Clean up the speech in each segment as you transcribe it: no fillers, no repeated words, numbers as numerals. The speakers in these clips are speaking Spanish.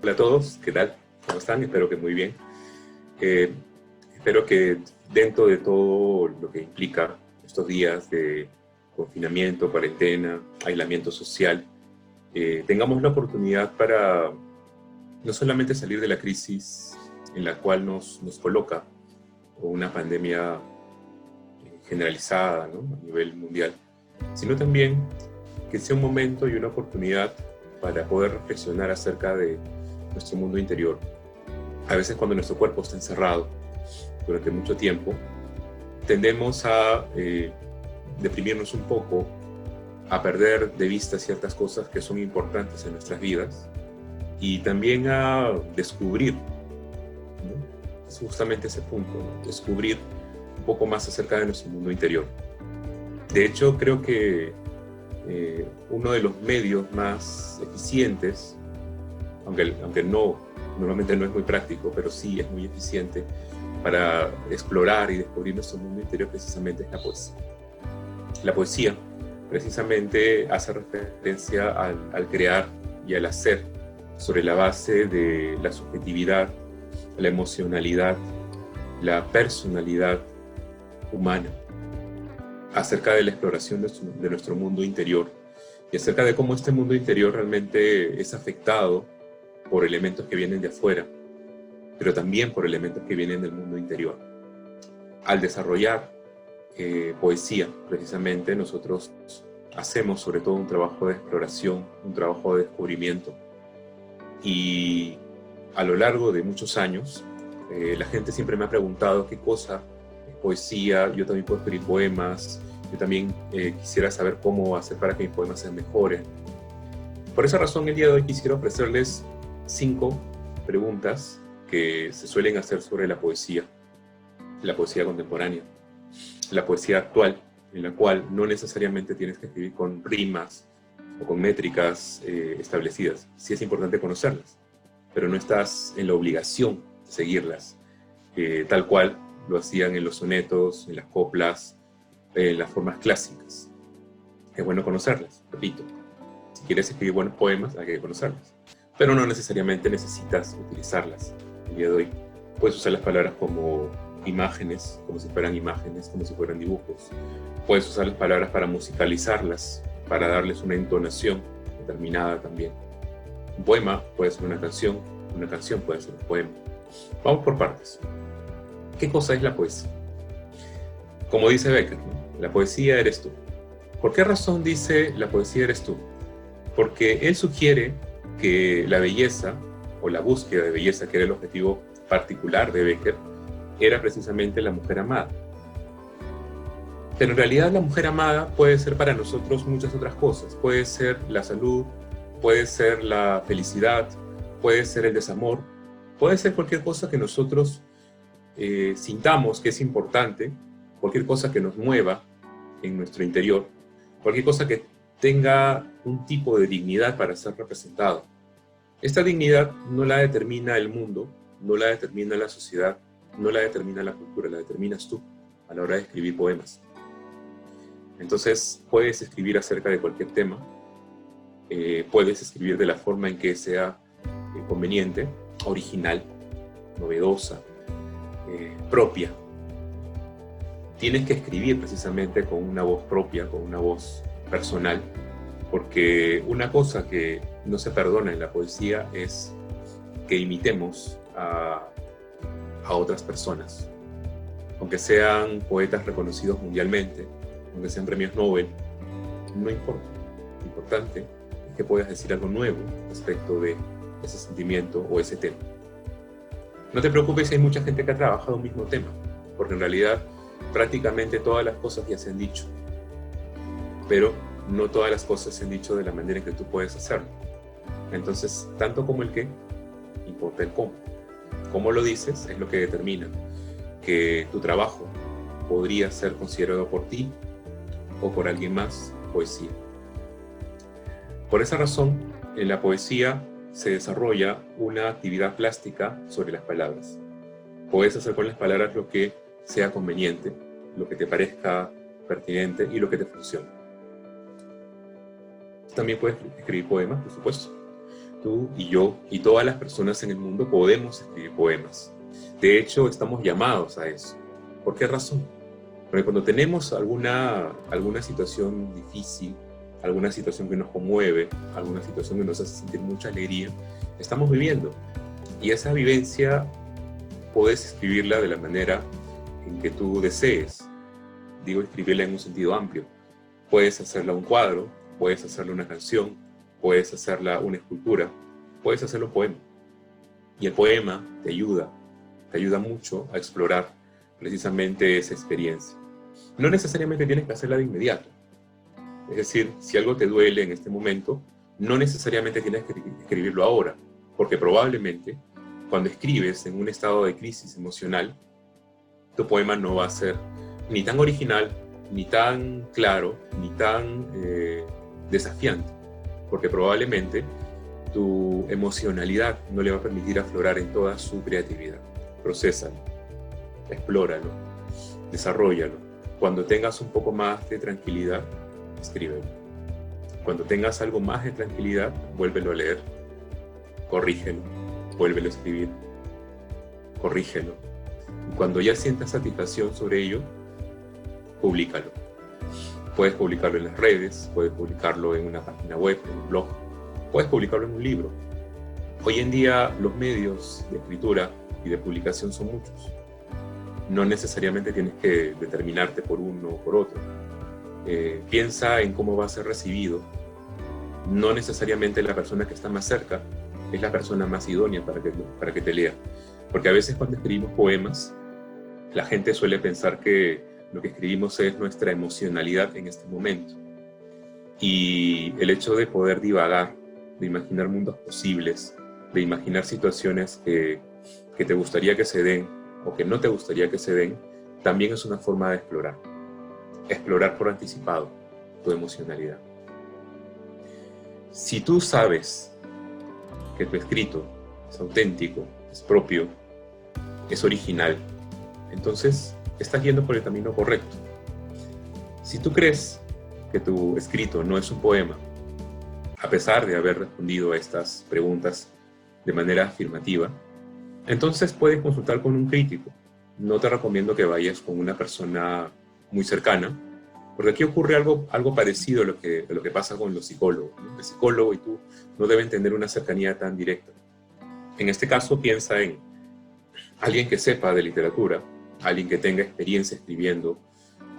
Hola a todos, ¿qué tal? ¿Cómo están? Espero que muy bien. Espero que dentro de todo lo que implica estos días de confinamiento, cuarentena, aislamiento social, tengamos la oportunidad para no solamente salir de la crisis en la cual nos coloca una pandemia generalizada, ¿no?, a nivel mundial, sino también que sea un momento y una oportunidad para poder reflexionar acerca de nuestro mundo interior. A veces cuando nuestro cuerpo está encerrado durante mucho tiempo, tendemos a deprimirnos un poco, a perder de vista ciertas cosas que son importantes en nuestras vidas y también a descubrir, ¿no?, es justamente ese punto, ¿no?, descubrir un poco más acerca de nuestro mundo interior. De hecho, creo que uno de los medios más eficientes, aunque normalmente no es muy práctico, pero sí es muy eficiente para explorar y descubrir nuestro mundo interior, precisamente es la poesía. La poesía precisamente hace referencia al crear y al hacer sobre la base de la subjetividad, la emocionalidad, la personalidad humana, acerca de la exploración de nuestro mundo interior y acerca de cómo este mundo interior realmente es afectado por elementos que vienen de afuera, pero también por elementos que vienen del mundo interior. Al desarrollar poesía, precisamente, nosotros hacemos sobre todo un trabajo de exploración, un trabajo de descubrimiento. Y a lo largo de muchos años, la gente siempre me ha preguntado qué cosa es poesía. Yo también puedo escribir poemas, yo también quisiera saber cómo hacer para que mis poemas sean mejores. Por esa razón, el día de hoy quisiera ofrecerles 5 preguntas que se suelen hacer sobre la poesía contemporánea, la poesía actual, en la cual no necesariamente tienes que escribir con rimas o con métricas establecidas. Sí es importante conocerlas, pero no estás en la obligación de seguirlas, tal cual lo hacían en los sonetos, en las coplas, en las formas clásicas. Es bueno conocerlas, repito. Si quieres escribir buenos poemas, hay que conocerlas, pero no necesariamente necesitas utilizarlas. El día de hoy puedes usar las palabras como imágenes, como si fueran imágenes, como si fueran dibujos. Puedes usar las palabras para musicalizarlas, para darles una entonación determinada también. Un poema puede ser una canción puede ser un poema. Vamos por partes. ¿Qué cosa es la poesía? Como dice Becker, ¿no?, la poesía eres tú. ¿Por qué razón dice la poesía eres tú? Porque él sugiere que la belleza, o la búsqueda de belleza, que era el objetivo particular de Becker, era precisamente la mujer amada. Pero en realidad la mujer amada puede ser para nosotros muchas otras cosas. Puede ser la salud, puede ser la felicidad, puede ser el desamor, puede ser cualquier cosa que nosotros sintamos que es importante, cualquier cosa que nos mueva en nuestro interior, cualquier cosa que tenga un tipo de dignidad para ser representado. Esta dignidad no la determina el mundo, no la determina la sociedad, no la determina la cultura, la determinas tú a la hora de escribir poemas. Entonces puedes escribir acerca de cualquier tema, puedes escribir de la forma en que sea conveniente, original, novedosa, propia. Tienes que escribir precisamente con una voz propia, con una voz personal, porque una cosa que no se perdona en la poesía es que imitemos a otras personas, aunque sean poetas reconocidos mundialmente, aunque sean premios Nobel, no importa. Lo importante es que puedas decir algo nuevo respecto de ese sentimiento o ese tema. No te preocupes si hay mucha gente que ha trabajado un mismo tema, porque en realidad prácticamente todas las cosas ya se han dicho, pero no todas las cosas se han dicho de la manera en que tú puedes hacerlo. Entonces, tanto como el qué, importa el cómo. Cómo lo dices es lo que determina que tu trabajo podría ser considerado por ti o por alguien más poesía. Por esa razón, en la poesía se desarrolla una actividad plástica sobre las palabras. Puedes hacer con las palabras lo que sea conveniente, lo que te parezca pertinente y lo que te funcione. También puedes escribir poemas, por supuesto. tú y yo y todas las personas en el mundo podemos escribir poemas. De hecho, estamos llamados a eso. ¿Por qué razón? Porque cuando tenemos alguna situación difícil, alguna situación que nos conmueve, alguna situación que nos hace sentir mucha alegría, estamos viviendo. Y esa vivencia puedes escribirla de la manera en que tú desees. Digo, escribirla en un sentido amplio. Puedes hacerla un cuadro, puedes hacerla una canción, puedes hacerla una escultura, puedes hacerlo un poema. Y el poema te ayuda mucho a explorar precisamente esa experiencia. No necesariamente tienes que hacerla de inmediato. Es decir, si algo te duele en este momento, no necesariamente tienes que escribirlo ahora, porque probablemente cuando escribes en un estado de crisis emocional, tu poema no va a ser ni tan original, ni tan claro, ni tan desafiante, porque probablemente tu emocionalidad no le va a permitir aflorar en toda su creatividad. Procésalo, explóralo, desarróllalo. Cuando tengas un poco más de tranquilidad, escríbelo. Cuando tengas algo más de tranquilidad, vuélvelo a leer, corrígelo, vuélvelo a escribir, corrígelo. Y cuando ya sientas satisfacción sobre ello, públicalo. Puedes publicarlo en las redes, puedes publicarlo en una página web, en un blog, puedes publicarlo en un libro. Hoy en día los medios de escritura y de publicación son muchos. No necesariamente tienes que determinarte por uno o por otro. Piensa en cómo va a ser recibido. No necesariamente la persona que está más cerca es la persona más idónea para que te lea. Porque a veces cuando escribimos poemas, la gente suele pensar que lo que escribimos es nuestra emocionalidad en este momento. Y el hecho de poder divagar, de imaginar mundos posibles, de imaginar situaciones que te gustaría que se den o que no te gustaría que se den, también es una forma de explorar. Explorar por anticipado tu emocionalidad. Si tú sabes que tu escrito es auténtico, es propio, es original, entonces estás yendo por el camino correcto. Si tú crees que tu escrito no es un poema, a pesar de haber respondido a estas preguntas de manera afirmativa, entonces puedes consultar con un crítico. No te recomiendo que vayas con una persona muy cercana, porque aquí ocurre algo parecido a lo que pasa con los psicólogos, ¿no? El psicólogo y tú no deben tener una cercanía tan directa. En este caso, piensa en alguien que sepa de literatura, alguien que tenga experiencia escribiendo,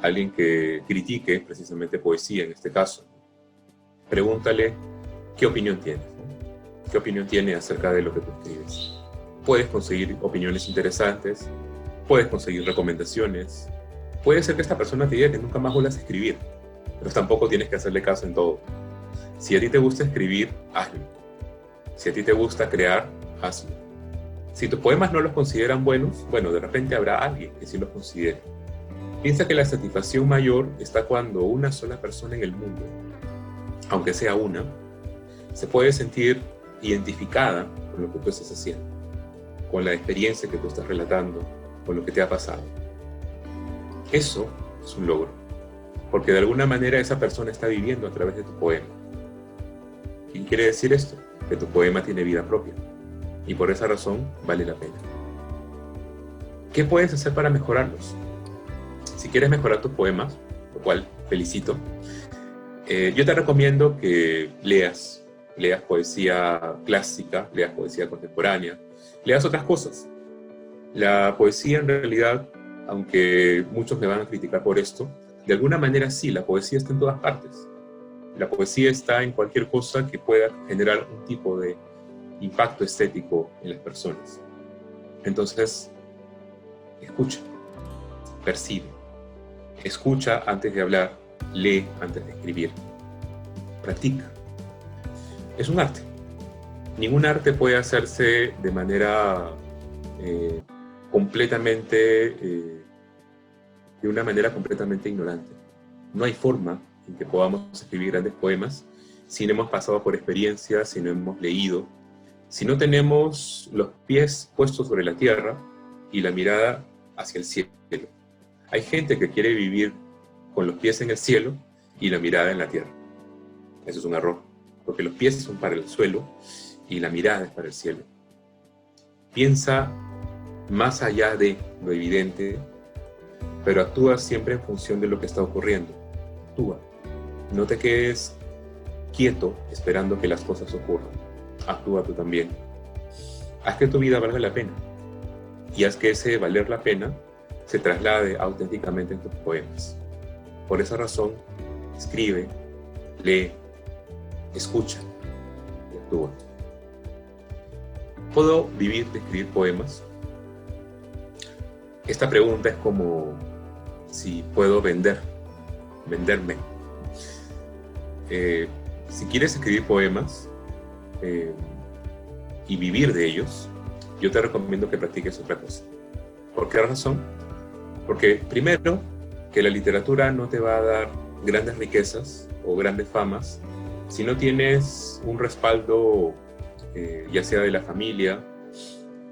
alguien que critique precisamente poesía en este caso. Pregúntale qué opinión tiene, ¿no? ¿Qué opinión tiene acerca de lo que tú escribes? Puedes conseguir opiniones interesantes, puedes conseguir recomendaciones. Puede ser que esta persona te diga que nunca más vuelvas a escribir, pero tampoco tienes que hacerle caso en todo. Si a ti te gusta escribir, hazlo. Si a ti te gusta crear, hazlo. Si tus poemas no los consideran buenos, bueno, de repente habrá alguien que sí los considere. Piensa que la satisfacción mayor está cuando una sola persona en el mundo, aunque sea una, se puede sentir identificada con lo que tú estás haciendo, con la experiencia que tú estás relatando, con lo que te ha pasado. Eso es un logro, porque de alguna manera esa persona está viviendo a través de tu poema. ¿Qué quiere decir esto? Que tu poema tiene vida propia, y por esa razón vale la pena. ¿Qué puedes hacer para mejorarlos? Si quieres mejorar tus poemas, lo cual felicito, yo te recomiendo que leas poesía clásica, leas poesía contemporánea, leas otras cosas. La poesía en realidad, aunque muchos me van a criticar por esto, de alguna manera sí, la poesía está en todas partes. La poesía está en cualquier cosa que pueda generar un tipo de impacto estético en las personas. Entonces, escucha, percibe, escucha antes de hablar, lee antes de escribir, practica. Es un arte. Ningún arte puede hacerse de manera de una manera completamente ignorante. No hay forma en que podamos escribir grandes poemas si no hemos pasado por experiencias, si no hemos leído, si no tenemos los pies puestos sobre la tierra y la mirada hacia el cielo. Hay gente que quiere vivir con los pies en el cielo y la mirada en la tierra. Eso es un error, porque los pies son para el suelo y la mirada es para el cielo. Piensa más allá de lo evidente, pero actúa siempre en función de lo que está ocurriendo. Actúa. No te quedes quieto esperando que las cosas ocurran. Actúa tú también. Haz que tu vida valga la pena. Y haz que ese valer la pena se traslade auténticamente en tus poemas. Por esa razón, escribe, lee, escucha y actúa. ¿Puedo vivir de escribir poemas? Esta pregunta es como si puedo venderme. Si quieres escribir poemas y vivir de ellos, yo te recomiendo que practiques otra cosa. ¿Por qué razón? Porque primero, que la literatura no te va a dar grandes riquezas o grandes famas si no tienes un respaldo, ya sea de la familia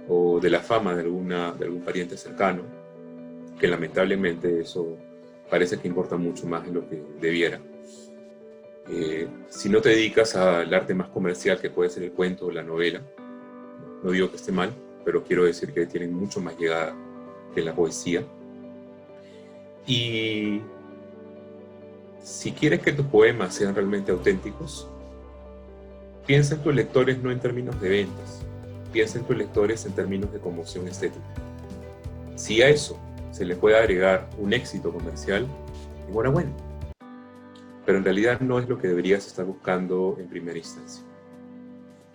o de la fama de algún pariente cercano, que lamentablemente eso parece que importa mucho más de lo que debiera. Si no te dedicas al arte más comercial, que puede ser el cuento o la novela, no digo que esté mal, pero quiero decir que tienen mucho más llegada que la poesía. Y si quieres que tus poemas sean realmente auténticos, piensa en tus lectores no en términos de ventas, piensa en tus lectores en términos de conmoción estética. Si a eso se le puede agregar un éxito comercial, enhorabuena. Pero en realidad no es lo que deberías estar buscando en primera instancia.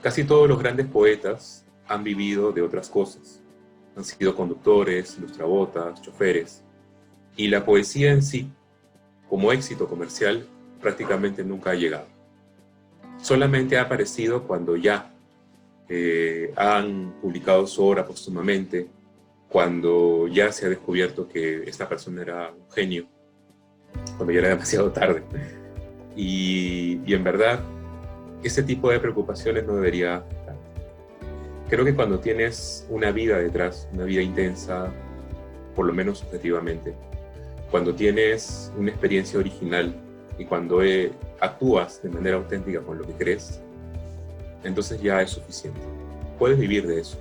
Casi todos los grandes poetas han vivido de otras cosas. Han sido conductores, lustrabotas, choferes. Y la poesía en sí, como éxito comercial, prácticamente nunca ha llegado. Solamente ha aparecido cuando ya han publicado su obra póstumamente, cuando ya se ha descubierto que esta persona era un genio, cuando ya era demasiado tarde. Y en verdad, ese tipo de preocupaciones no debería afectar. Creo que cuando tienes una vida detrás, una vida intensa, por lo menos subjetivamente, cuando tienes una experiencia original y cuando actúas de manera auténtica con lo que crees, entonces ya es suficiente. Puedes vivir de eso.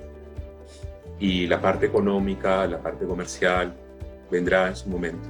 Y la parte económica, la parte comercial, vendrá en su momento.